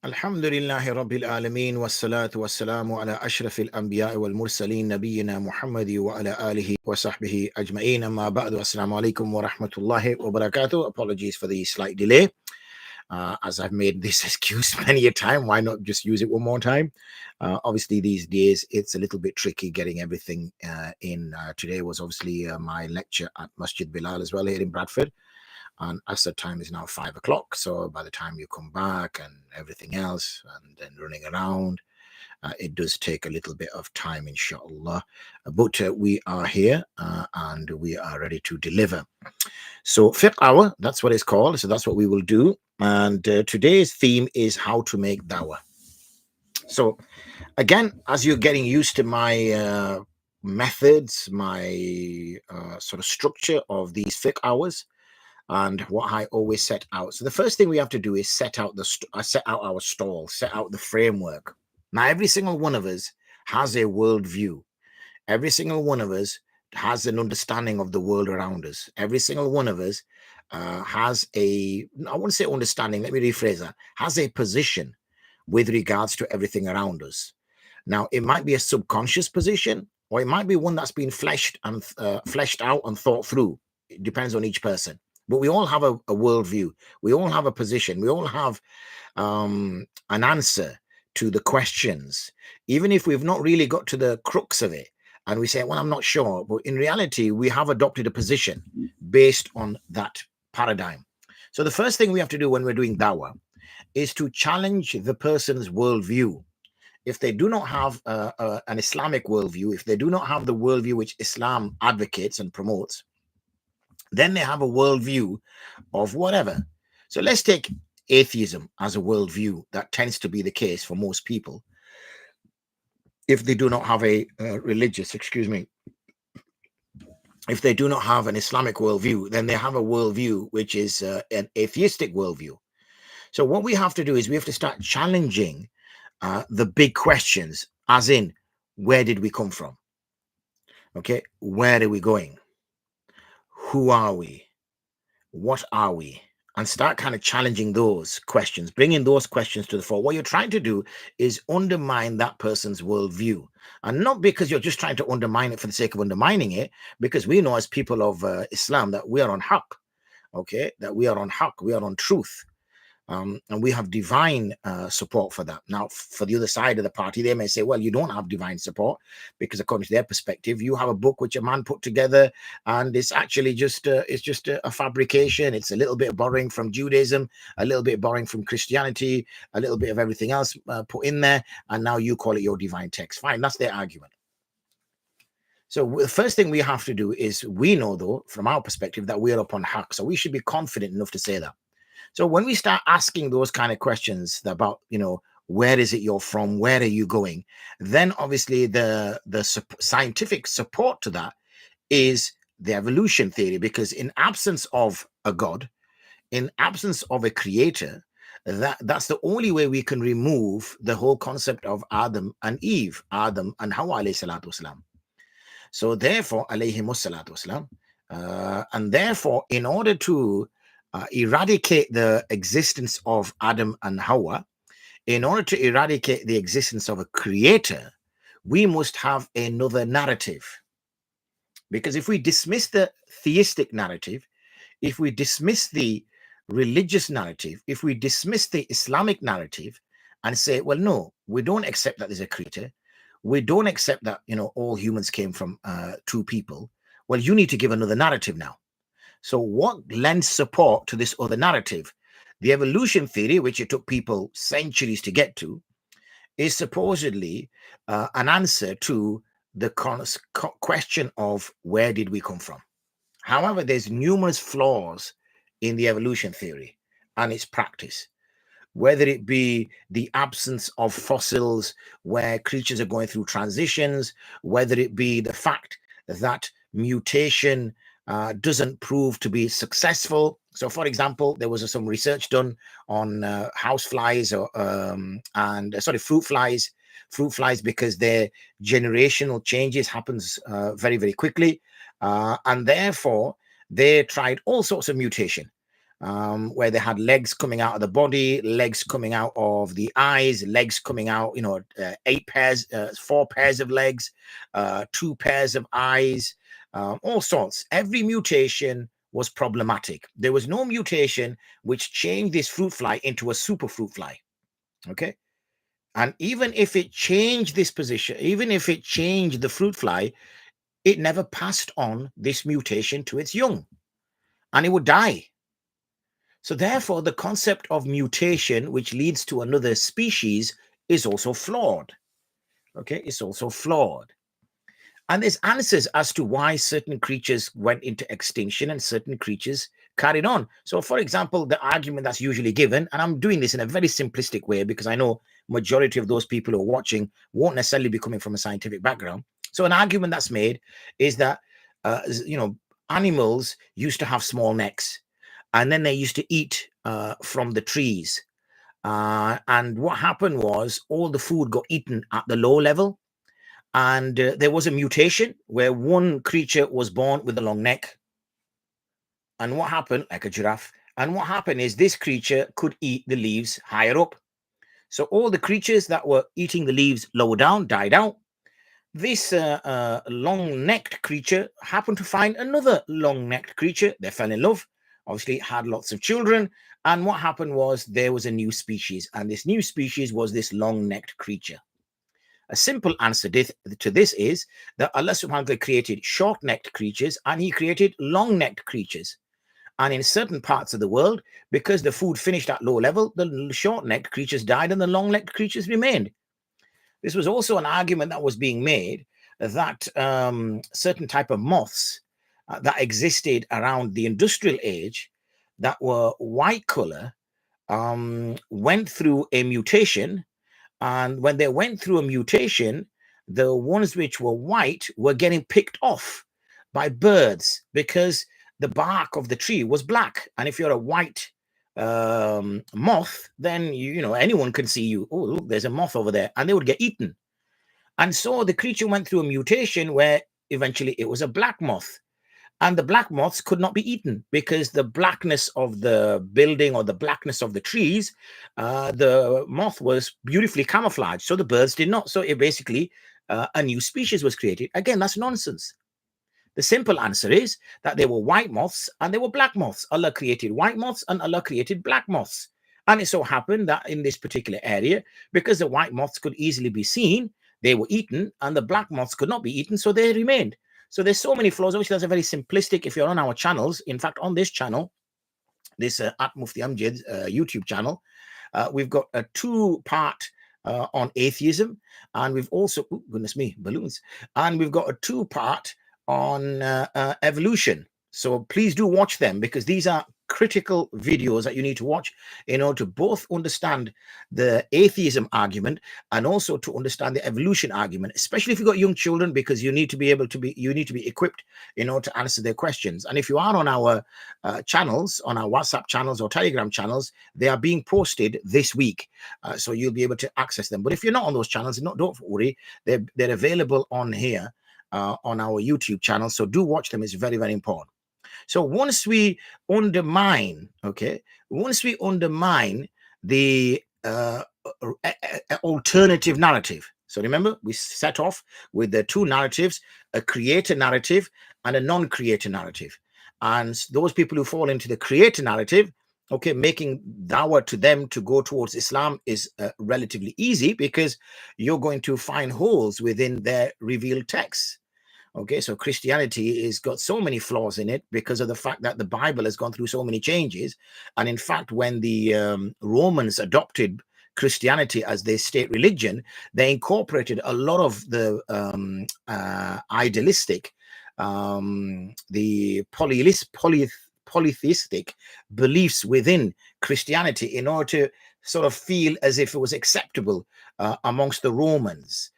Alhamdulillahi Rabbil Alameen wassalatu wassalamu ala ashrafil anbiya'i wal mursaleen nabiyyina Muhammadi wa ala alihi wa sahbihi ajma'een amma ba'du. Assalamu alaikum wa rahmatullahi wa barakatuh. Apologies for the slight delay. As I've made this excuse many a time, why not just use it one more time? Obviously, these days it's a little bit tricky getting everything in. Today was obviously my lecture at Masjid Bilal as well here in Bradford. And as the time is now 5 o'clock, so by the time you come back and everything else, and then running around, it does take a little bit of time, inshallah. But we are here and we are ready to deliver. So FiqHour, that's what it's called. So that's what we will do. And today's theme is how to make dawah. So again, as you're getting used to my methods, my sort of structure of these FiqHours, and what I always set out. So the first thing we have to do is set out our stall, set out the framework. Now, every single one of us has a worldview. Every single one of us has an understanding of the world around us. Every single one of us has I won't say understanding, let me rephrase that, has a position with regards to everything around us. Now, it might be a subconscious position, or it might be one that's been fleshed out and thought through. It depends on each person. But we all have a worldview. We all have a position. We all have an answer to the questions, even if we've not really got to the crux of it. And we say, well, I'm not sure. But in reality, we have adopted a position based on that paradigm. So the first thing we have to do when we're doing dawah is to challenge the person's worldview. If they do not have an Islamic worldview, if they do not have the worldview which Islam advocates and promotes, then they have a worldview of whatever. So let's take atheism as a worldview. That tends to be the case for most people. If they do not have a if they do not have an Islamic worldview, then they have a worldview which is an atheistic worldview. So what we have to do is we have to start challenging the big questions, as in, where did we come from? Okay, where are we going? Who are we? What are we? And start kind of challenging those questions, bringing those questions to the fore. What you're trying to do is undermine that person's worldview. And not because you're just trying to undermine it for the sake of undermining it, because we know as people of Islam that we are on haqq, okay? That we are on haqq, we are on truth. And we have divine support for that. Now, for the other side of the party, they may say, well, you don't have divine support because according to their perspective, you have a book which a man put together and it's actually just a fabrication. It's a little bit borrowing from Judaism, a little bit borrowing from Christianity, a little bit of everything else put in there. And now you call it your divine text. Fine, that's their argument. So the first thing we have to do is we know, though, from our perspective, that we are upon haqq. So we should be confident enough to say that. So when we start asking those kind of questions about, where is it you're from? Where are you going? Then obviously the scientific support to that is the evolution theory, because in absence of a God, in absence of a creator, that's the only way we can remove the whole concept of Adam and Eve, Adam and Hawa alayhi salatu wasalam. So therefore, alayhi salatu wasalam, and therefore, in order to eradicate the existence of Adam and Hawa, in order to eradicate the existence of a creator, we must have another narrative. Because if we dismiss the theistic narrative, if we dismiss the religious narrative, if we dismiss the Islamic narrative and say, well, no, we don't accept that there's a creator, we don't accept that, all humans came from two people, well, you need to give another narrative now. So what lends support to this other narrative? The evolution theory, which it took people centuries to get to, is supposedly an answer to the question of where did we come from? However, there's numerous flaws in the evolution theory and its practice, whether it be the absence of fossils where creatures are going through transitions, whether it be the fact that mutation doesn't prove to be successful. So, for example, there was some research done on house flies fruit flies, because their generational changes happens very, very quickly. And therefore, they tried all sorts of mutation. where they had legs coming out of the body, legs coming out of the eyes, legs coming out, 4 pairs of legs, 2 pairs of eyes, all sorts. Every mutation was problematic. There was no mutation which changed this fruit fly into a super fruit fly. Okay. And even if it changed this position, even if it changed the fruit fly, it never passed on this mutation to its young, and it would die. So therefore, the concept of mutation, which leads to another species, is also flawed. Okay, it's also flawed. And there's answers as to why certain creatures went into extinction and certain creatures carried on. So, for example, the argument that's usually given, and I'm doing this in a very simplistic way because I know majority of those people who are watching won't necessarily be coming from a scientific background. So an argument that's made is that, animals used to have small necks, and then they used to eat from the trees. And what happened was all the food got eaten at the low level. And there was a mutation where one creature was born with a long neck. And what happened, like a giraffe, and what happened is this creature could eat the leaves higher up. So all the creatures that were eating the leaves lower down died out. This long-necked creature happened to find another long-necked creature. They fell in love, obviously had lots of children. And what happened was there was a new species. And this new species was this long-necked creature. A simple answer to this is that Allah subhanahu wa ta'ala created short-necked creatures and he created long-necked creatures. And in certain parts of the world, because the food finished at low level, the short-necked creatures died and the long-necked creatures remained. This was also an argument that was being made that certain type of moths that existed around the industrial age that were white color went through a mutation. And when they went through a mutation, the ones which were white were getting picked off by birds because the bark of the tree was black. And if you're a white moth, then anyone can see you. Oh, look, there's a moth over there, and they would get eaten. And so the creature went through a mutation where eventually it was a black moth. And the black moths could not be eaten because the blackness of the building or the blackness of the trees, the moth was beautifully camouflaged. So the birds did not. So it basically, a new species was created. Again, that's nonsense. The simple answer is that there were white moths and there were black moths. Allah created white moths and Allah created black moths. And it so happened that in this particular area, because the white moths could easily be seen, they were eaten, and the black moths could not be eaten, so they remained. So there's so many flaws. Obviously, that's a very simplistic. If you're on our channels, in fact, on this channel, this at Mufti Amjad's YouTube channel, we've got a 2-part on atheism, and we've also, oh, goodness me, balloons, and we've got a 2-part on evolution. So please do watch them, because these are critical videos that you need to watch in order to both understand the atheism argument and also to understand the evolution argument, especially if you've got young children, because you need to be equipped in order to answer their questions. And if you are on our channels, on our WhatsApp channels or Telegram channels, they are being posted this week, so you'll be able to access them. But if you're not on those channels, don't worry, they're available on here on our YouTube channel, so do watch them. It's very, very important. So once we undermine, the alternative narrative. So remember, we set off with the 2 narratives, a creator narrative and a non-creator narrative. And those people who fall into the creator narrative, making dawah to them to go towards Islam is relatively easy, because you're going to find holes within their revealed texts. So Christianity has got so many flaws in it because of the fact that the Bible has gone through so many changes. And in fact, when the Romans adopted Christianity as their state religion, they incorporated a lot of the idealistic, the polytheistic beliefs within Christianity in order to sort of feel as if it was acceptable amongst the Romans.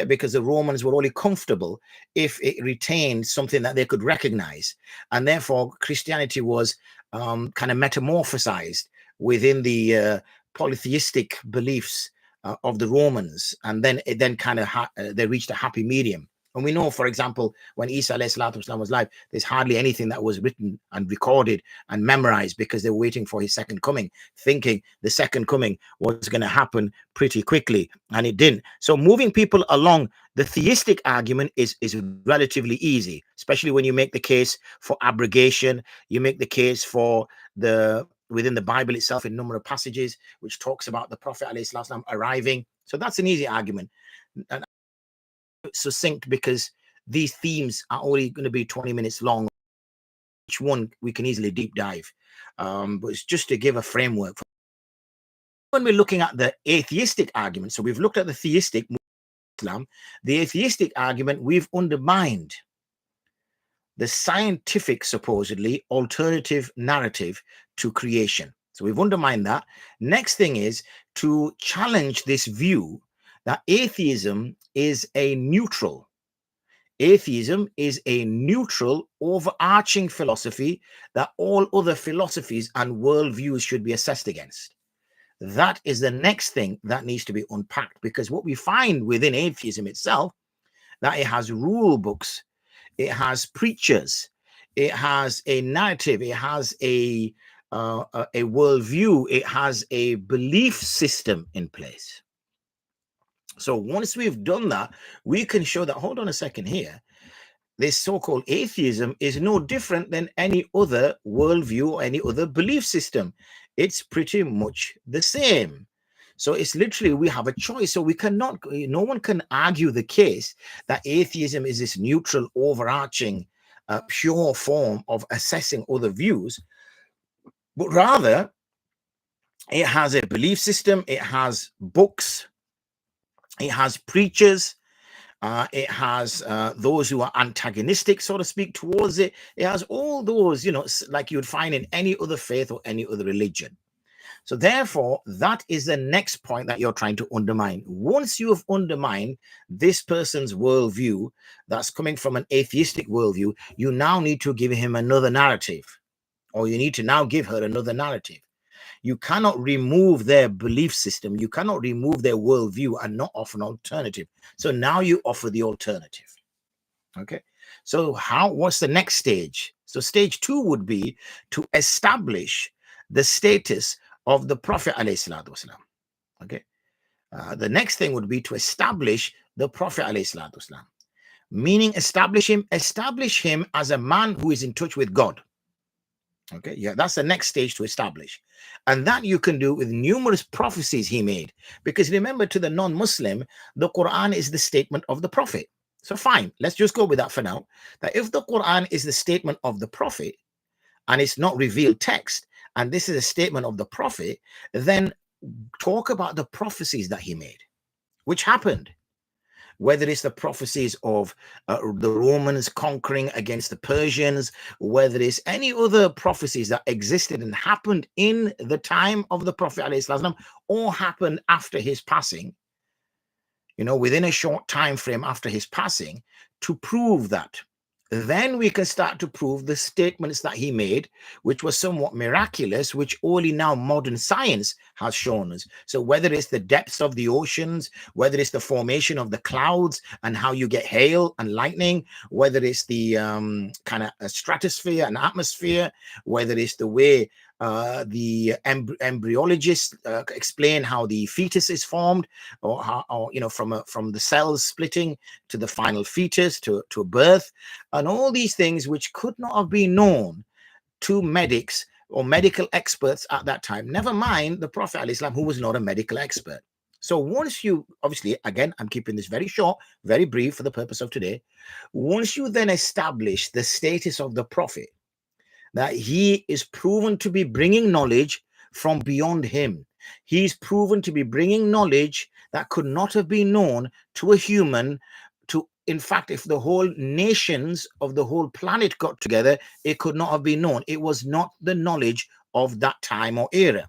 Because the Romans were only comfortable if it retained something that they could recognize. And therefore, Christianity was kind of metamorphosized within the polytheistic beliefs of the Romans. And then they reached a happy medium. And we know, for example, when Isa ﷺ was alive, there's hardly anything that was written and recorded and memorized because they were waiting for his second coming, thinking the second coming was going to happen pretty quickly, and it didn't. So moving people along the theistic argument is relatively easy, especially when you make the case for abrogation, you make the case for within the Bible itself in a number of passages which talks about the Prophet ﷺ arriving. So that's an easy argument. And succinct because these themes are only going to be 20 minutes long. Each one we can easily deep dive, but it's just to give a framework. When we're looking at the atheistic argument, so we've looked at the theistic Islam, the atheistic argument, we've undermined the scientific, supposedly alternative narrative to creation. So we've undermined that. Next thing is to challenge this view that atheism is a neutral. Atheism is a neutral, overarching philosophy that all other philosophies and worldviews should be assessed against. That is the next thing that needs to be unpacked, because what we find within atheism itself, that it has rule books, it has preachers, it has a narrative, it has a worldview, it has a belief system in place. So once we've done that, we can show that, hold on a second here, this so-called atheism is no different than any other worldview or any other belief system. It's pretty much the same. So it's literally, we have a choice. So we cannot, no one can argue the case that atheism is this neutral, overarching, pure form of assessing other views, but rather it has a belief system, it has books, it has preachers, it has those who are antagonistic, so to speak, towards it. It has all those, you know, like you would find in any other faith or any other religion. So therefore, that is the next point that you're trying to undermine. Once you have undermined this person's worldview that's coming from an atheistic worldview, you now need to give him another narrative, or you need to now give her another narrative. You cannot remove their belief system. You cannot remove their worldview and not offer an alternative. So now you offer the alternative. Okay. So what's the next stage? So stage 2 would be to establish the status of the Prophet ﷺ. Okay. The next thing would be to establish the Prophet ﷺ, meaning establish him as a man who is in touch with God. Okay, yeah, that's the next stage to establish. And that you can do with numerous prophecies he made. Because remember, to the non-Muslim, the Quran is the statement of the Prophet. So fine, let's just go with that for now. That if the Quran is the statement of the Prophet, and it's not revealed text, and this is a statement of the Prophet, then talk about the prophecies that he made, which happened. Whether it's the prophecies of the Romans conquering against the Persians, whether it's any other prophecies that existed and happened in the time of the Prophet ﷺ, or happened after his passing, you know, within a short time frame after his passing, to prove that. Then we can start to prove the statements that he made, which was somewhat miraculous, which only now modern science has shown us. So whether it's the depths of the oceans, whether it's the formation of the clouds and how you get hail and lightning, whether it's the kind of stratosphere and atmosphere, whether it's the way the embryologists explain how the fetus is formed, or how, or, you know, from the cells splitting to the final fetus to a birth, and all these things which could not have been known to medics or medical experts at that time. Never mind the Prophet ﷺ, who was not a medical expert. So once you, obviously, again, I'm keeping this very short, very brief for the purpose of today. Once you then establish the status of the Prophet, that he is proven to be bringing knowledge from beyond him. He's proven to be bringing knowledge that could not have been known to a human. In fact, if the whole nations of the whole planet got together, it could not have been known. It was not the knowledge of that time or era.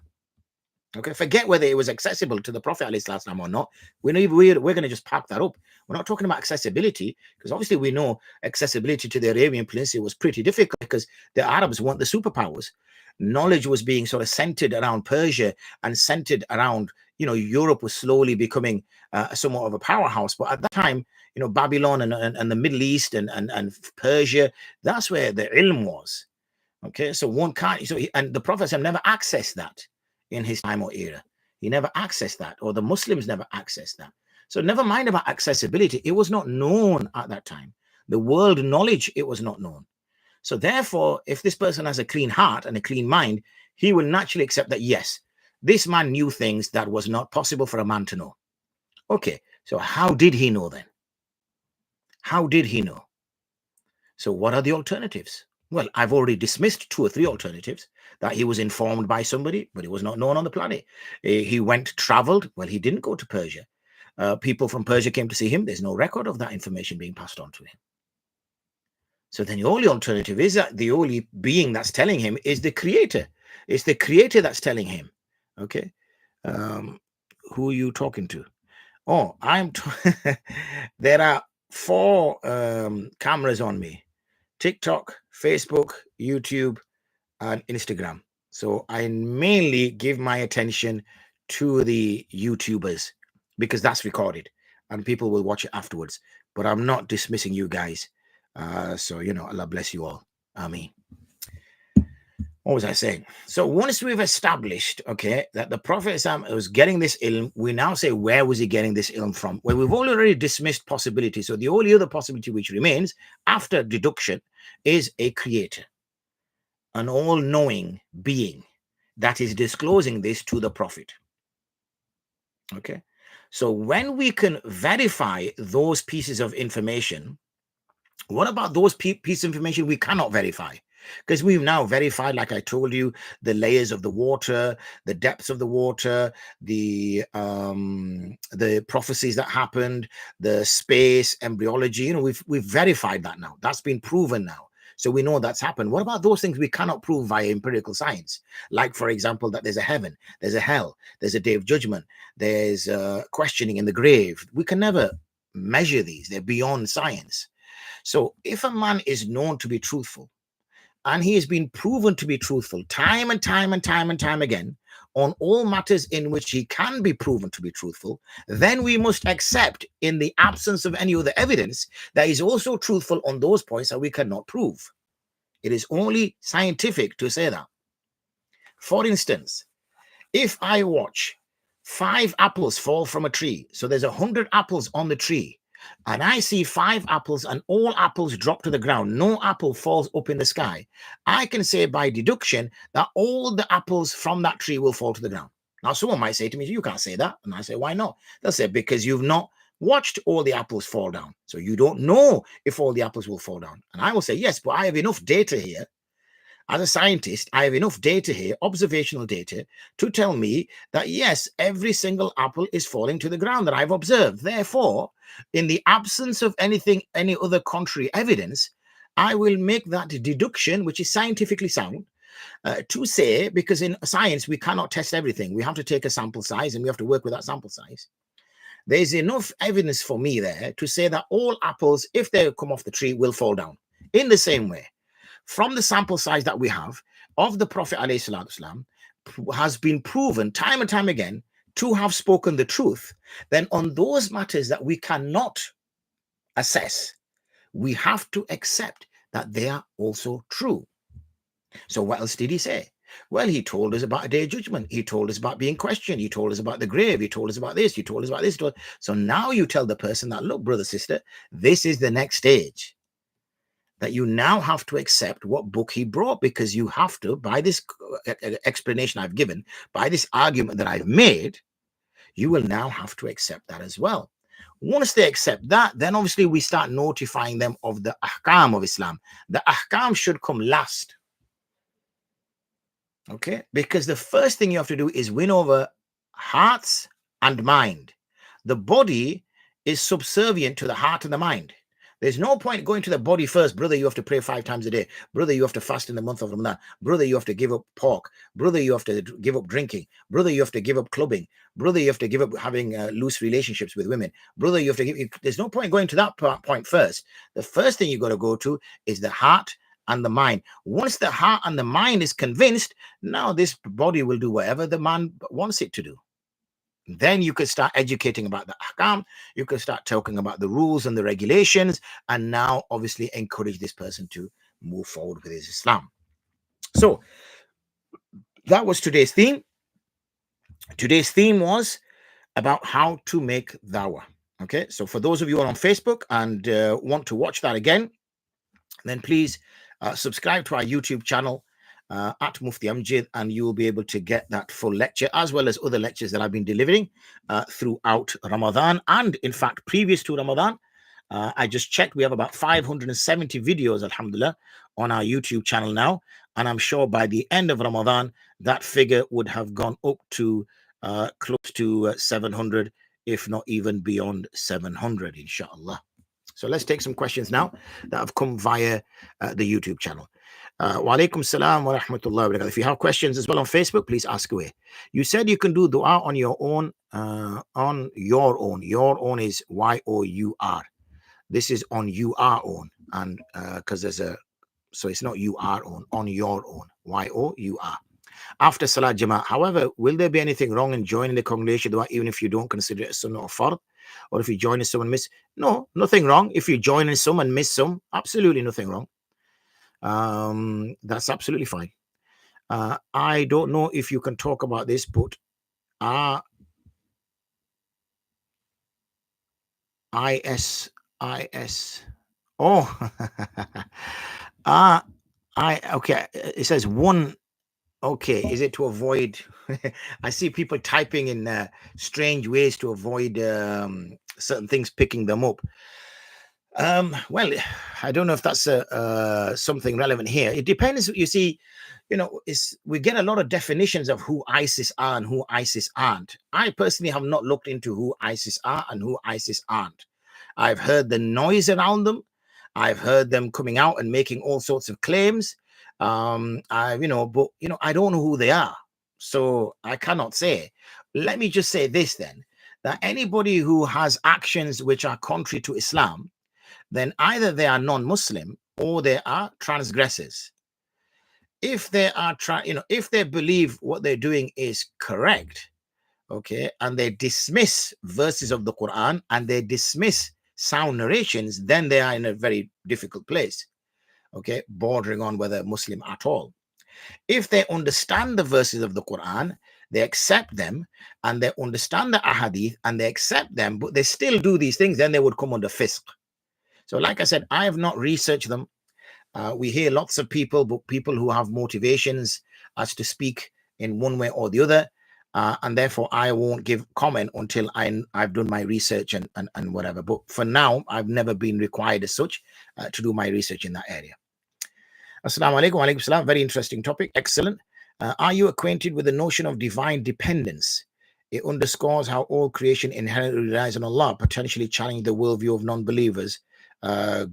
Okay, forget whether it was accessible to the Prophet ﷺ or not. We're going to just park that up. We're not talking about accessibility, because obviously we know accessibility to the Arabian Peninsula was pretty difficult because the Arabs weren't the superpowers. Knowledge was being sort of centered around Persia and centered around, Europe was slowly becoming somewhat of a powerhouse. But at that time, Babylon and the Middle East and Persia, that's where the ilm was. Okay, so one can't. And the Prophet never accessed that in his time or era. He never accessed that, or the Muslims never accessed that. So never mind about accessibility. It was not known at that time. The world knowledge, it was not known. So therefore, if this person has a clean heart and a clean mind, he will naturally accept that, yes, this man knew things that was not possible for a man to know. Okay, so how did he know then? How did he know? So what are the alternatives? Well, I've already dismissed 2 or 3 alternatives. That he was informed by somebody, but it was not known on the planet. He traveled. Well, he didn't go to Persia. People from Persia came to see him. There's no record of that information being passed on to him. So then the only alternative is that the only being that's telling him is the creator. It's the creator that's telling him. Okay. Who are you talking to? Oh, there are 4 cameras on me: TikTok, Facebook, YouTube, and Instagram. So I mainly give my attention to the YouTubers because that's recorded and people will watch it afterwards. But I'm not dismissing you guys. So, Allah bless you all. Ameen. What was I saying? So once we've established, okay, that the Prophet was getting this ilm, we now say, where was he getting this ilm from? Well, we've already dismissed possibility. So the only other possibility which remains after deduction is a creator, an all-knowing being that is disclosing this to the Prophet. Okay. So when we can verify those pieces of information, what about those pieces of information we cannot verify? Because we've now verified, like I told you, the layers of the water, the depths of the water, the prophecies that happened, the space, embryology. We've verified that now. That's been proven now. So we know that's happened. What about those things we cannot prove via empirical science? Like, for example, that there's a heaven, there's a hell, there's a day of judgment, there's questioning in the grave. We can never measure these. They're beyond science. So if a man is known to be truthful, and he has been proven to be truthful time and time again on all matters in which he can be proven to be truthful, then we must accept, in the absence of any other evidence, that he's also truthful on those points that we cannot prove. It is only scientific to say that. For instance, if I watch 5 apples fall from a tree, so there's 100 apples on the tree, and I see 5 apples and all apples drop to the ground, no apple falls up in the sky, I can say by deduction that all the apples from that tree will fall to the ground. Now, someone might say to me, you can't say that. And I say, why not? They'll say, because you've not watched all the apples fall down. So you don't know if all the apples will fall down. And I will say, yes, but I have enough data here. As a scientist, I have enough data here, observational data, to tell me that, yes, every single apple is falling to the ground that I've observed. Therefore, in the absence of any other contrary evidence, I will make that deduction, which is scientifically sound, to say, because in science, we cannot test everything. We have to take a sample size and we have to work with that sample size. There's enough evidence for me there to say that all apples, if they come off the tree, will fall down. In the same way, from the sample size that we have of the Prophet ﷺ, has been proven time and time again to have spoken the truth, then on those matters that we cannot assess, we have to accept that they are also true. So what else did he say? Well, he told us about a day of judgment. He told us about being questioned. He told us about the grave. He told us about this. He told us about this. So now you tell the person that, look, brother, sister, this is the next stage. That you now have to accept what book he brought, because you have to, by this explanation I've given, by this argument that I've made, you will now have to accept that as well. Once they accept that, then obviously we start notifying them of the ahkam of Islam. The ahkam should come last. Okay? Because the first thing you have to do is win over hearts and mind. The body is subservient to the heart and the mind. There's no point going to the body first. Brother, you have to pray 5 times a day. Brother, you have to fast in the month of Ramadan. Brother, you have to give up pork. Brother, you have to give up drinking. Brother, you have to give up clubbing. Brother, you have to give up having loose relationships with women. Brother, you have to give. There's no point going to that point first. The first thing you got to go to is the heart and the mind. Once the heart and the mind is convinced, now this body will do whatever the man wants it to do. Then you could start educating about the ahkam. You could start talking about the rules and the regulations, and now obviously encourage this person to move forward with his Islam. So that was today's theme. Today's theme was about how to make dawah. Okay, so for those of you who are on Facebook and want to watch that again, then please subscribe to our YouTube channel at Mufti Amjid, and you will be able to get that full lecture as well as other lectures that I've been delivering throughout Ramadan, and in fact previous to Ramadan. I just checked, we have about 570 videos, alhamdulillah, on our YouTube channel now, and I'm sure by the end of Ramadan that figure would have gone up to close to 700, if not even beyond 700, inshallah. So let's take some questions now that have come via the YouTube channel. Wa alaikum salam wa rahmatullahi wa barakatuh. If you have questions as well on Facebook, please ask away. You said you can do dua on your own. Your own is Y-O-U-R. This is on your own, and because there's a, so it's not you are on your own, Y-O-U-R. After Salat Jama'at. However, will there be anything wrong in joining the congregation dua even if you don't consider it a sunnah or fard? Or if you join and someone miss? No, nothing wrong. If you join and some and miss some, absolutely nothing wrong. That's absolutely fine. I don't know if you can talk about this, but IS. Oh, okay. It says one. Okay, is it to avoid? I see people typing in strange ways to avoid certain things picking them up. Well, I don't know if that's something relevant here. It depends. You see, we get a lot of definitions of who ISIS are and who ISIS aren't. I personally have not looked into who ISIS are and who ISIS aren't. I've heard the noise around them. I've heard them coming out and making all sorts of claims. But I don't know who they are, so I cannot say. Let me just say this then, that anybody who has actions which are contrary to Islam, then either they are non-Muslim or they are transgressors. If they are if they believe what they're doing is correct, okay, and they dismiss verses of the Quran and they dismiss sound narrations, then they are in a very difficult place. Okay, bordering on whether Muslim at all. If they understand the verses of the Quran, they accept them, and they understand the ahadith and they accept them, but they still do these things, then they would come under fisq. So like I said, I have not researched them. We hear lots of people, but people who have motivations as to speak in one way or the other, and therefore I won't give comment until I've done my research and whatever. But for now, I've never been required as such to do my research in that area. Assalamu alaikum wa alaikum salam. Very interesting topic. Excellent. Are you acquainted with the notion of divine dependence? It underscores how all creation inherently relies on Allah, potentially challenging the worldview of non-believers. I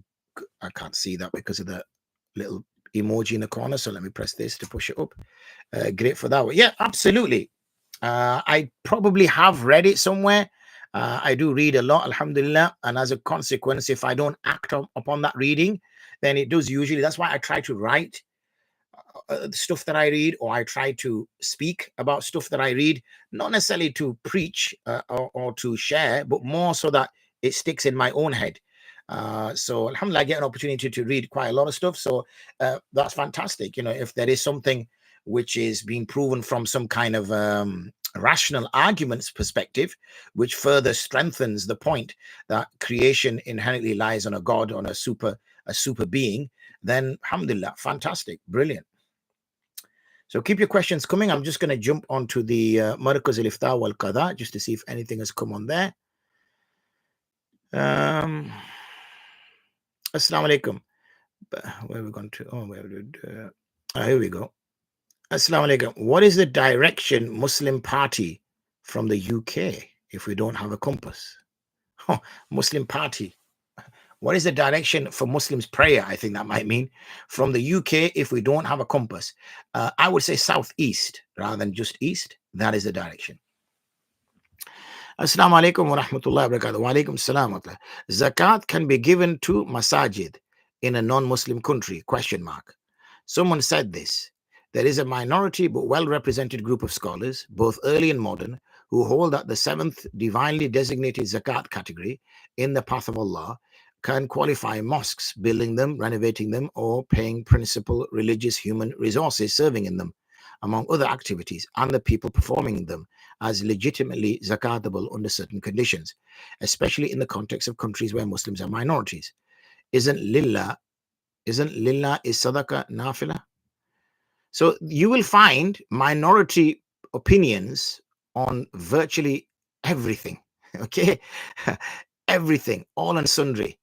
can't see that because of the little emoji in the corner. So let me press this to push it up. Great for that one. Yeah, absolutely. I probably have read it somewhere. I do read a lot, alhamdulillah. And as a consequence, if I don't act upon that reading, then it does usually. That's why I try to write the stuff that I read, or I try to speak about stuff that I read, not necessarily to preach or to share, but more so that it sticks in my own head. So alhamdulillah, I get an opportunity to read quite a lot of stuff. So that's fantastic. If there is something which is being proven from some kind of rational arguments perspective, which further strengthens the point that creation inherently lies on a God, on a super being, then alhamdulillah, fantastic, brilliant. So keep your questions coming. I'm just going to jump onto the Markaz al-Ifta wal Qada just to see if anything has come on there. Assalamu alaikum. Where are we going to? Oh, here we go. Assalamu alaikum. What is the direction Muslim party from the UK if we don't have a compass? Oh, Muslim party. What is the direction for Muslims' prayer? I think that might mean from the UK if we don't have a compass. I would say southeast rather than just east. That is the direction. Assalamu alaikum wa rahmatullahi wa barakatuh. Wa alaikum salam wa rahmatullah. Zakat can be given to masajid in a non-Muslim country? Question mark. Someone said this. There is a minority but well-represented group of scholars, both early and modern, who hold that the seventh divinely designated zakat category in the path of Allah can qualify mosques, building them, renovating them, or paying principal religious human resources serving in them, among other activities, and the people performing them as legitimately zakatable under certain conditions, especially in the context of countries where Muslims are minorities. Isn't lillah is sadaqa nafila? So you will find minority opinions on virtually everything. Okay, everything, all and sundry.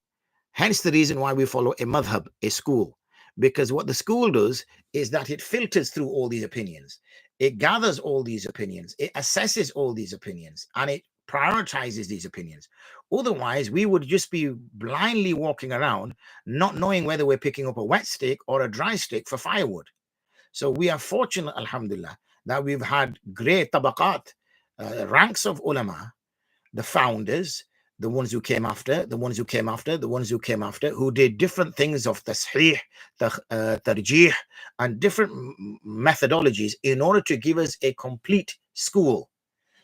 Hence the reason why we follow a madhab, a school, because what the school does is that it filters through all these opinions. It gathers all these opinions. It assesses all these opinions, and it prioritizes these opinions. Otherwise, we would just be blindly walking around, not knowing whether we're picking up a wet stick or a dry stick for firewood. So we are fortunate, alhamdulillah, that we've had great tabaqat, ranks of ulama, the founders, the ones who came after, the ones who came after, the ones who came after, who did different things of tasheeh, tarjih, and different methodologies in order to give us a complete school.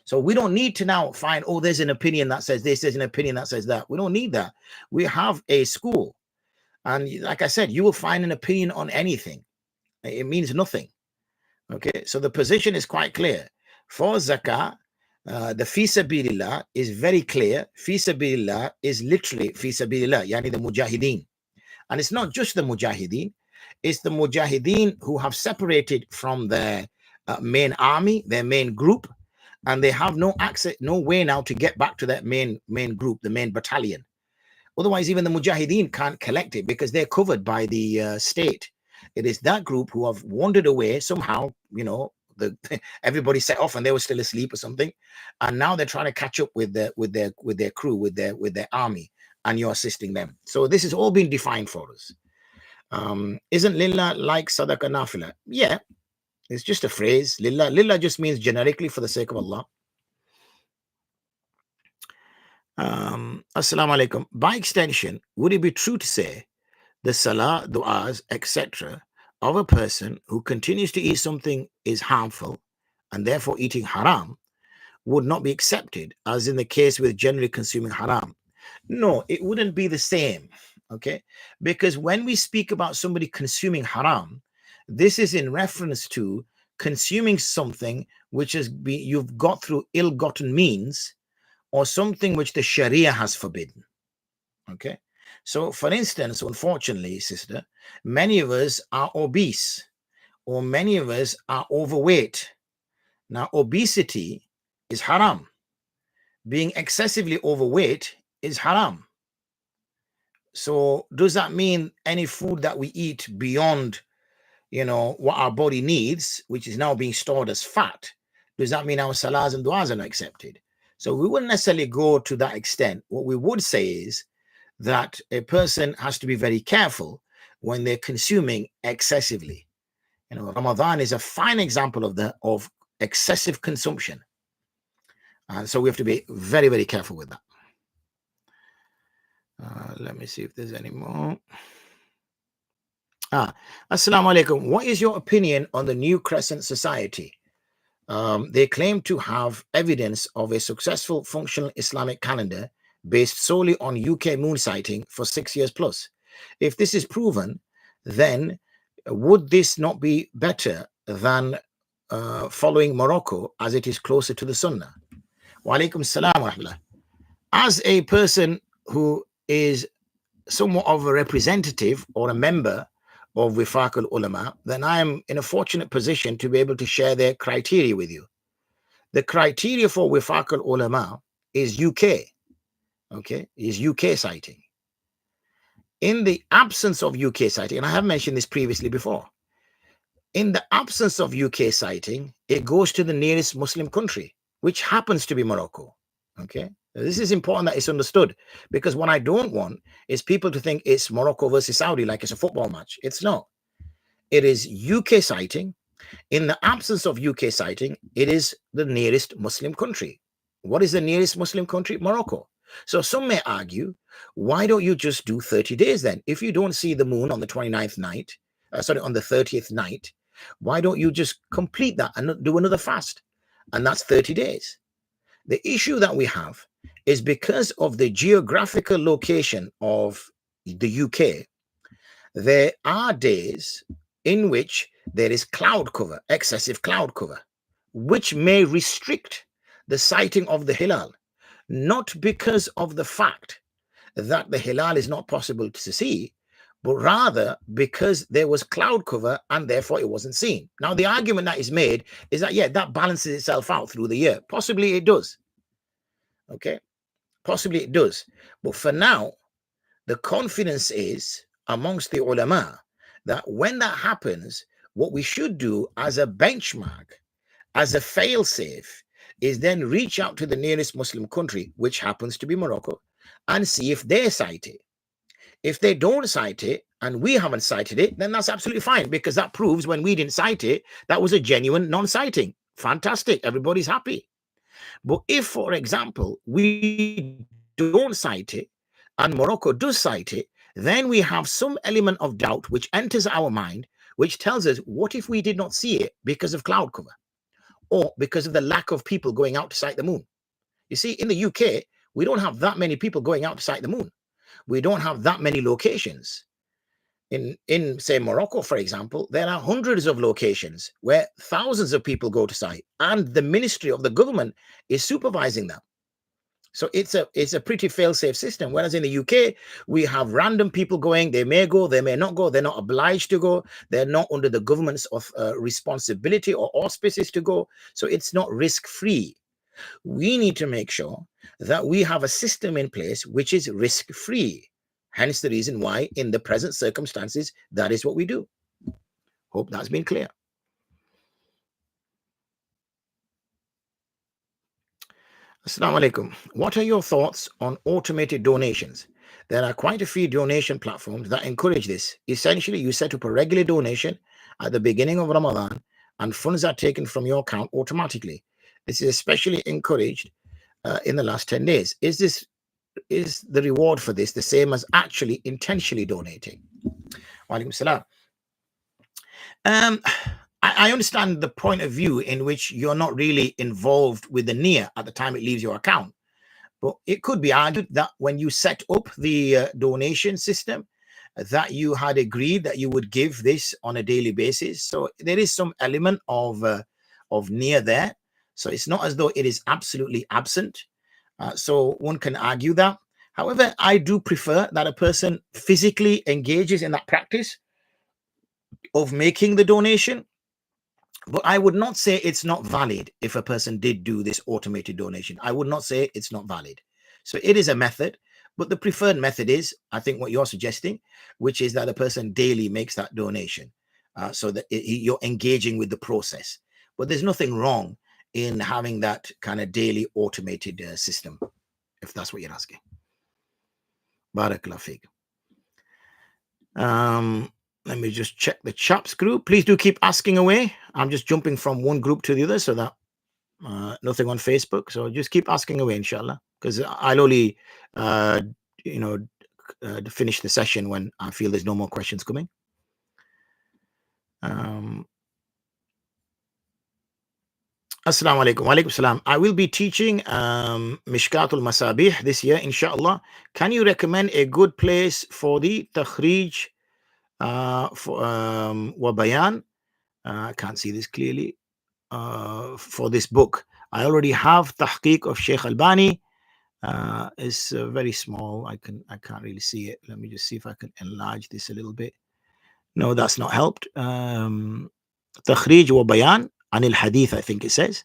So we don't need to now find, oh, there's an opinion that says this, there's an opinion that says that. We don't need that. We have a school. And like I said, you will find an opinion on anything. It means nothing. Okay, so the position is quite clear. For zakah, the fi sabilillah is very clear. Fi sabilillah is literally fi sabilillah, yani the mujahideen. And it's not just the mujahideen, it's the mujahideen who have separated from their main army, their main group, and they have no access, no way now to get back to that main group, the main battalion. Otherwise, even the mujahideen can't collect it because they're covered by the state. It is that group who have wandered away somehow, everybody set off and they were still asleep or something, and now they're trying to catch up with their crew, with their army, and you're assisting them. So this is all being defined for us. Isn't lillah like sadaqa nafila? Yeah, it's just a phrase. Lillah just means generically for the sake of Allah. Assalamu alaikum. By extension, would it be true to say the salah, du'as, etc. of a person who continues to eat something is harmful and therefore eating haram would not be accepted, as in the case with generally consuming haram? No, it wouldn't be the same, okay? Because when we speak about somebody consuming haram, this is in reference to consuming something which you've got through ill-gotten means, or something which the Sharia has forbidden, okay? So, for instance, unfortunately, sister, many of us are obese, or many of us are overweight. Now, obesity is haram. Being excessively overweight is haram. So, does that mean any food that we eat beyond, what our body needs, which is now being stored as fat, does that mean our salahs and du'as are not accepted? So, we wouldn't necessarily go to that extent. What we would say is that a person has to be very careful when they're consuming excessively. Ramadan is a fine example of excessive consumption. And so we have to be very, very careful with that. Let me see if there's any more. Assalamu alaikum. What is your opinion on the New Crescent Society? They claim to have evidence of a successful functional Islamic calendar based solely on UK moon sighting for 6 years plus. If this is proven, then would this not be better than following Morocco, as it is closer to the Sunnah? Wa alaikum salam wa rahmatullah. As a person who is somewhat of a representative or a member of Wifaq ulama, then I am in a fortunate position to be able to share their criteria with you. The criteria for Wifaq ulama is UK. Okay, is UK sighting. In the absence of UK sighting, and I have mentioned this previously before, in the absence of UK sighting, it goes to the nearest Muslim country, which happens to be Morocco. Okay, this is important that it's understood, because what I don't want is people to think it's Morocco versus Saudi, like it's a football match. It's not. It is UK sighting. In the absence of UK sighting, it is the nearest Muslim country. What is the nearest Muslim country? Morocco. So some may argue, why don't you just do 30 days then? If you don't see the moon on the 29th night, on the 30th night, Why don't you just complete that and do another fast? And that's 30 days. The issue that we have is because of the geographical location of the UK, there are days in which there is cloud cover, excessive cloud cover, which may restrict the sighting of the hilal, not because of the fact that the hilal is not possible to see, but rather because there was cloud cover and therefore it wasn't seen. Now, the argument that is made is that, yeah, that balances itself out through the year. Possibly it does. Okay, possibly it does. But for now, the confidence is amongst the ulama that when that happens, what we should do as a benchmark, as a fail-safe, is then reach out to the nearest Muslim country, which happens to be Morocco, and see if they cite it. If they don't cite it and we haven't cited it, then that's absolutely fine, because that proves when we didn't cite it, that was a genuine non-citing. Fantastic. Everybody's happy. But if, for example, we don't cite it and Morocco does cite it, then we have some element of doubt which enters our mind, which tells us, what if we did not see it because of cloud cover or because of the lack of people going out to sight the moon? You see, in the UK, we don't have that many people going out to sight the moon. We don't have that many locations. In say Morocco, for example, there are hundreds of locations where thousands of people go to sight, and the ministry of the government is supervising them. So it's a pretty fail-safe system. Whereas in the UK, we have random people going. They may go, they may not go. They're not obliged to go. They're not under the government's responsibility or auspices to go. So it's not risk-free. We need to make sure that we have a system in place which is risk-free. Hence the reason why, in the present circumstances, that is what we do. Hope that's been clear. Assalamu alaikum. What are your thoughts on automated donations? There are quite a few donation platforms that encourage this. Essentially, you set up a regular donation at the beginning of Ramadan, and funds are taken from your account automatically. This is especially encouraged in the last 10 days. Is the reward for this the same as actually intentionally donating? Walaikum salam. I understand the point of view in which you're not really involved with the niyyah at the time it leaves your account. But it could be argued that when you set up the donation system, that you had agreed that you would give this on a daily basis. So there is some element of niyyah there. So it's not as though it is absolutely absent. So one can argue that. However, I do prefer that a person physically engages in that practice of making the donation. But I would not say it's not valid if a person did do this automated donation. I would not say it's not valid. So it is a method, but the preferred method is, I think, what you're suggesting, which is that a person daily makes that donation, so that you're engaging with the process. But there's nothing wrong in having that kind of daily automated system, if that's what you're asking. Barakallah fiqh. Let me just check the chaps group. Please do keep asking away. I'm just jumping from one group to the other, so that nothing on Facebook. So just keep asking away, inshallah, because I'll only finish the session when I feel there's no more questions coming. Assalamu alaikum. Wa alaikum salam. I will be teaching Mishkatul Masabih this year, inshallah. Can you recommend a good place for the takhrij for Wabayan? I can't see this clearly. For this book, I already have Tahqiq of Sheikh Albani. It's very small. I can't really see it. Let me just see if I can enlarge this a little bit. No, that's not helped. Takhrij wa Bayan Anil Hadith, I think it says.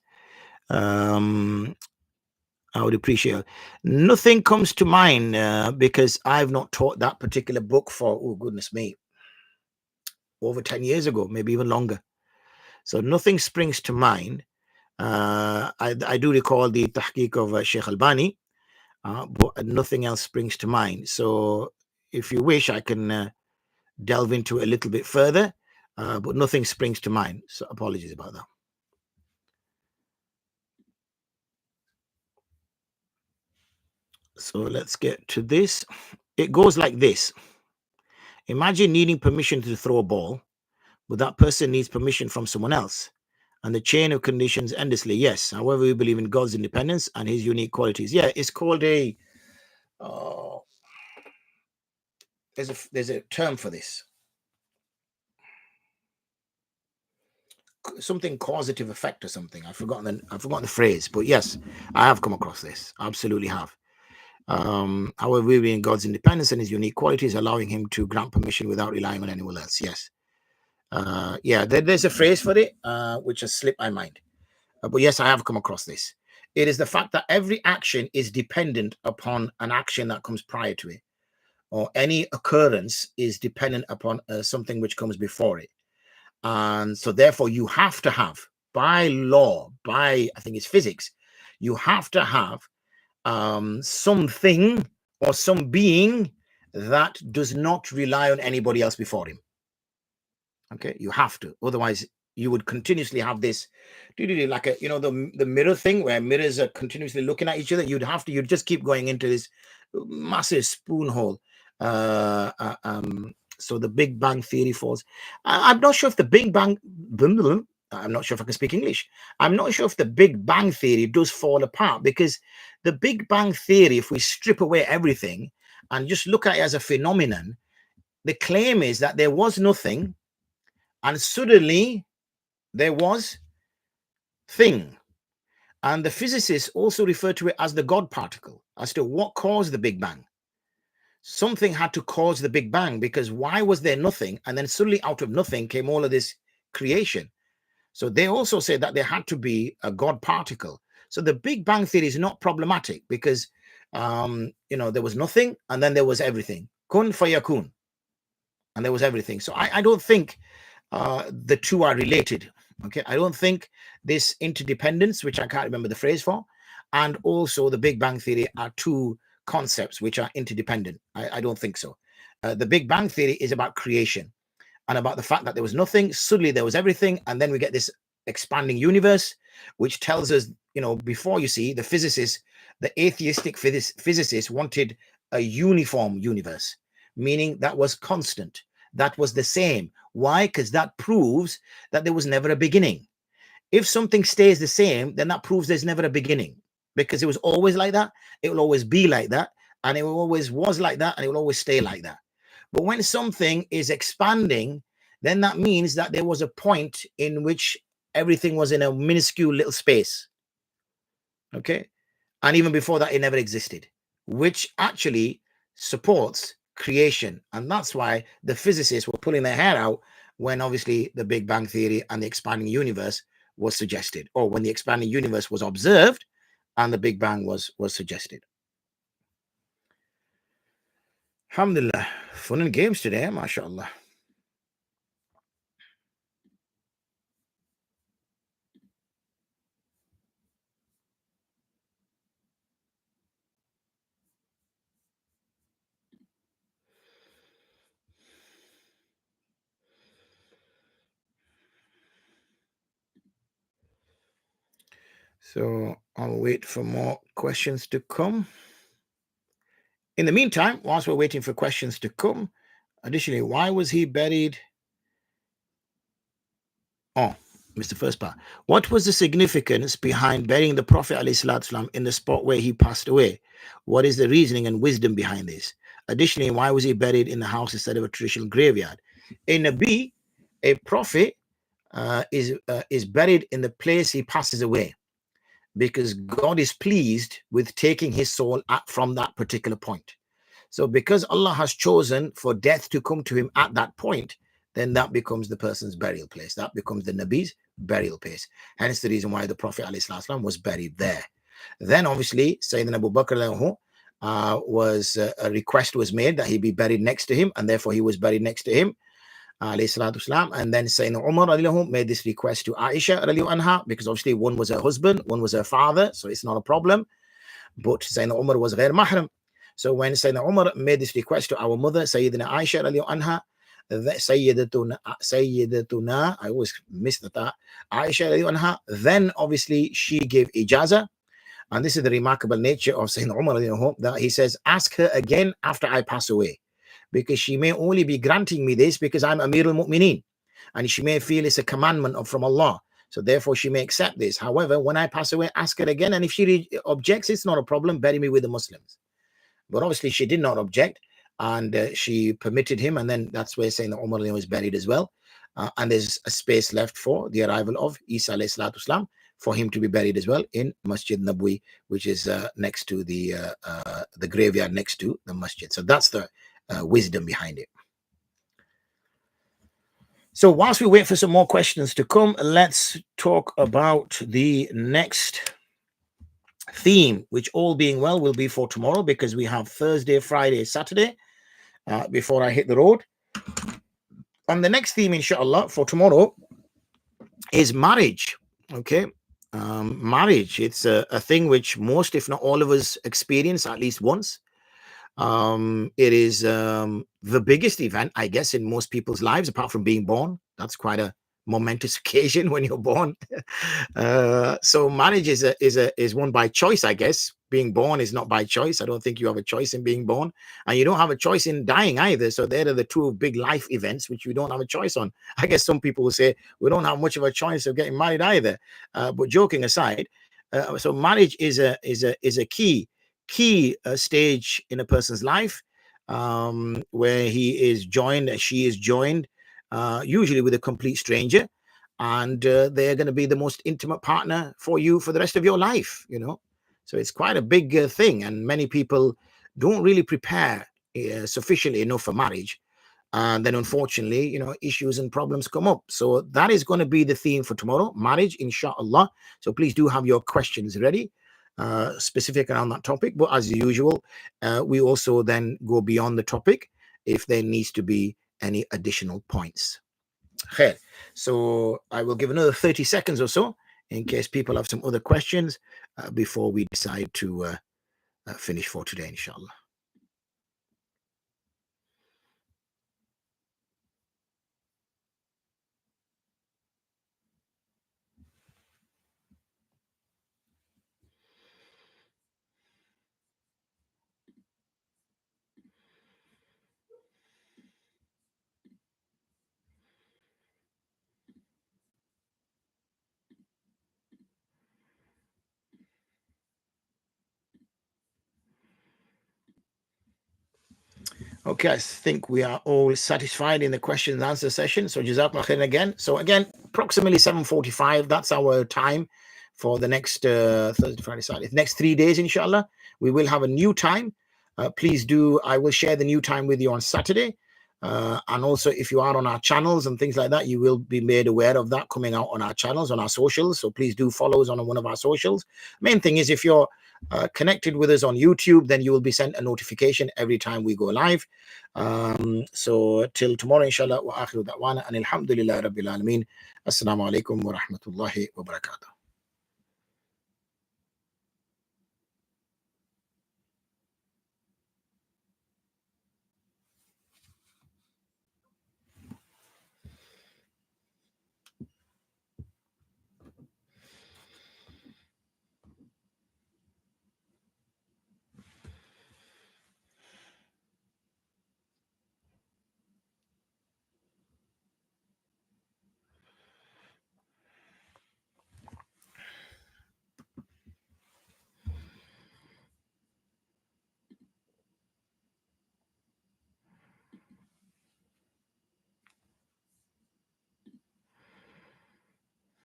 I would appreciate it. Nothing comes to mind because I've not taught that particular book for, oh goodness me, over 10 years ago, maybe even longer. So nothing springs to mind. I do recall the tahqiq of Sheikh Albani, but nothing else springs to mind. So if you wish, I can delve into it a little bit further, but nothing springs to mind. So apologies about that. So let's get to this. It goes like this. Imagine needing permission to throw a ball, but that person needs permission from someone else. And the chain of conditions endlessly. Yes. However, we believe in God's independence and his unique qualities. Yeah, it's called a there's a term for this. Something causative effect or something. I've forgotten the phrase, but yes, I have come across this. Absolutely have. However, we believe in God's independence and his unique qualities, allowing him to grant permission without relying on anyone else. Yes. Yeah, there's a phrase for it, which has slipped my mind. But yes, I have come across this. It is the fact that every action is dependent upon an action that comes prior to it, or any occurrence is dependent upon something which comes before it. And so therefore you have to have, by law, by, I think it's physics, you have to have something or some being that does not rely on anybody else before him. Okay, you have to, otherwise you would continuously have this like a, the mirror thing where mirrors are continuously looking at each other. You'd just keep going into this massive spoon hole. So the Big Bang Theory falls. I'm not sure if the Big Bang, I'm not sure if I can speak English. I'm not sure if the Big Bang Theory does fall apart, because the Big Bang Theory, if we strip away everything and just look at it as a phenomenon, the claim is that there was nothing and suddenly there was thing. And the physicists also refer to it as the God particle, as to what caused the Big Bang. Something had to cause the Big Bang, because why was there nothing? And then suddenly out of nothing came all of this creation. So they also say that there had to be a God particle. So the Big Bang Theory is not problematic, because, there was nothing and then there was everything. Kun fayakun. And there was everything. So I don't think the two are related. Okay, I don't think this interdependence, which I can't remember the phrase for, and also the Big Bang Theory are two concepts which are interdependent. I don't think so. The Big Bang Theory is about creation and about the fact that there was nothing, suddenly there was everything, and then we get this expanding universe, which tells us, before, you see, the physicists, the atheistic physicists wanted a uniform universe, meaning that was constant, that was the same. Why? Because that proves that there was never a beginning. If something stays the same, then that proves there's never a beginning, because it was always like that, it will always be like that, and it always was like that, and it will always stay like that. But when something is expanding, then that means that there was a point in which everything was in a minuscule little space. Okay? And even before that, it never existed, which actually supports creation. And that's why the physicists were pulling their hair out when obviously the Big Bang Theory and the expanding universe was suggested, or when the expanding universe was observed and the Big Bang was suggested. Alhamdulillah, fun and games today, mashallah. So I'll wait for more questions to come. In the meantime, whilst we're waiting for questions to come, additionally, why was he buried? Oh, missed the first part. What was the significance behind burying the Prophet ﷺ in the spot where he passed away? What is the reasoning and wisdom behind this? Additionally, why was he buried in the house instead of a traditional graveyard? A Nabi, a prophet, is buried in the place he passes away, because God is pleased with taking his soul from that particular point. So because Allah has chosen for death to come to him at that point, then that becomes the person's burial place. That becomes the Nabi's burial place. Hence the reason why the Prophet ﷺ was buried there. Then obviously Sayyidina Abu Bakr a request was made that he be buried next to him, and therefore he was buried next to him. And then Sayyidina Umar made this request to Aisha anha, because obviously one was her husband, one was her father, so it's not a problem. But Sayyidina Umar was ghair mahram. So when Sayyidina Umar made this request to our mother, Sayyidina Aisha anha, Sayyidatuna, I always miss that, Aisha anha, then obviously she gave ijaza. And this is the remarkable nature of Sayyidina Umar, that he says, ask her again after I pass away, because she may only be granting me this because I'm Amir al-Mu'mineen. and she may feel it's a commandment from Allah. So therefore, she may accept this. However, when I pass away, ask her again. And if she objects, it's not a problem. Bury me with the Muslims. But obviously, she did not object, and she permitted him. And then that's where saying that Umar was buried as well. And there's a space left for the arrival of Isa alayhi salatu wasalam, for him to be buried as well in Masjid Nabwi, which is next to the graveyard next to the masjid. So that's the wisdom behind it. So whilst we wait for some more questions to come, let's talk about the next theme, which, all being well, will be for tomorrow, because we have Thursday, Friday, Saturday before I hit the road. And the next theme, inshallah, for tomorrow is marriage. Okay. Marriage, it's a thing which most, if not all of us, experience at least once. It is the biggest event, I guess, in most people's lives, apart from being born. That's quite a momentous occasion when you're born. So marriage is one by choice, I guess. Being born is not by choice. I don't think you have a choice in being born, and you don't have a choice in dying either. So there are the two big life events which you don't have a choice on. I guess some people will say we don't have much of a choice of getting married either. But joking aside, so marriage is a key stage in a person's life, where he is joined, she is joined, usually with a complete stranger, and they're going to be the most intimate partner for you for the rest of your life, you know. So it's quite a big thing, and many people don't really prepare sufficiently enough for marriage, and then unfortunately, you know, issues and problems come up. So that is going to be the theme for tomorrow, marriage, inshallah. So please do have your questions ready, specific around that topic. But as usual, we also then go beyond the topic if there needs to be any additional points. Okay. So I will give another 30 seconds or so in case people have some other questions before we decide to finish for today, inshallah. Okay, I think we are all satisfied in the question and answer session. So Jazakallah khairan again. So again, approximately 7:45, that's our time for the next Thursday, Friday, Saturday. Next 3 days, inshallah. We will have a new time. Please do, I will share the new time with you on Saturday. And also, if you are on our channels and things like that, you will be made aware of that coming out on our channels, on our socials. So please do follow us on one of our socials. Main thing is, if you're connected with us on YouTube, then you will be sent a notification every time we go live. So till tomorrow, inshallah, wa akhiru da'wana and alhamdulillah rabbil alameen. Assalamu alaikum wa rahmatullahi wa barakatuh.